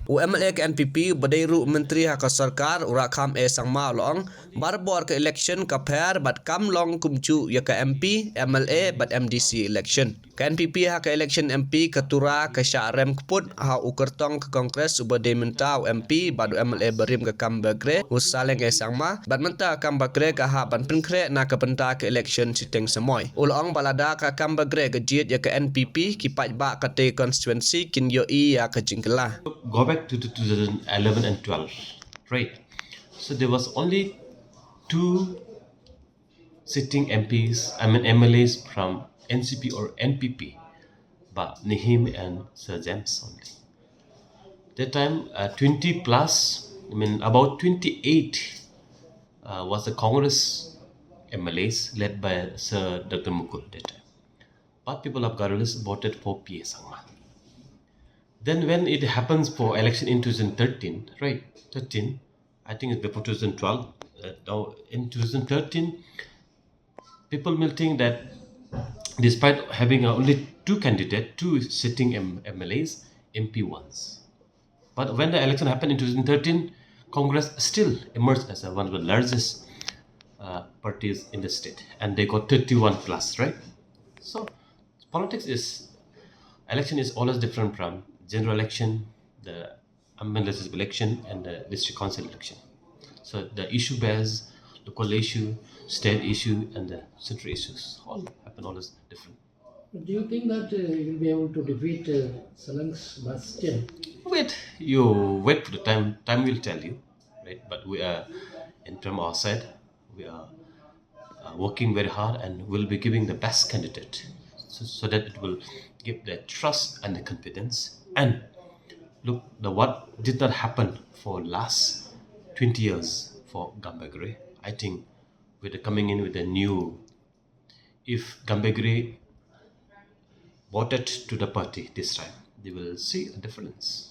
UMLA ke NPP Badairu Menteri Hak Sarkar Urakam Sangma Long Barbor ke election ka phair bat kam long kumchu ya ka MP MLA bat MDC election ke NPP hak election MP ketura ke Syarem Keput ha ukertong ke Kongres Ubadai Mentau MP badu MLA berim ke Kambagre usaleng Sangma bat menta Kambagre ka ha ban penkre na ke penta ke election siteng semoy ulong balada ka Kambagre ke Jied ya ke NPP ki Paidbah ke te constituency kin Ïohi ya ke Jingkylla. Go back to 2011 and 12, right? So there was only 2 sitting MPs, MLAs from NCP or NPP, but Nihim and Sir James only. That time, 20 plus, about 28 was the Congress MLAs led by Sir Dr. Mukul that time. But people of Garulis voted for PA Sangma. Then when it happens for election in 2013, right? 13, I think it's before 2012. Now in 2013, people will think that despite having only 2 candidates, 2 sitting MLAs, MP ones. But when the election happened in 2013, Congress still emerged as one of the largest parties in the state, and they got 31 plus, right? So election is always different from general election, the legislative election, and the district council election. So the issue bears, local issue, state issue, and the central issues all happen always different. Do you think that you will be able to defeat Salang's bastion? You wait for the time. Time will tell you, right? But we are, from our side, we are working very hard and will be giving the best candidate, so that it will give the trust and the confidence. And look, what did not happen for last 20 years for Gambagre. I think with coming in with a new, if Gambagre voted to the party this time, they will see a difference.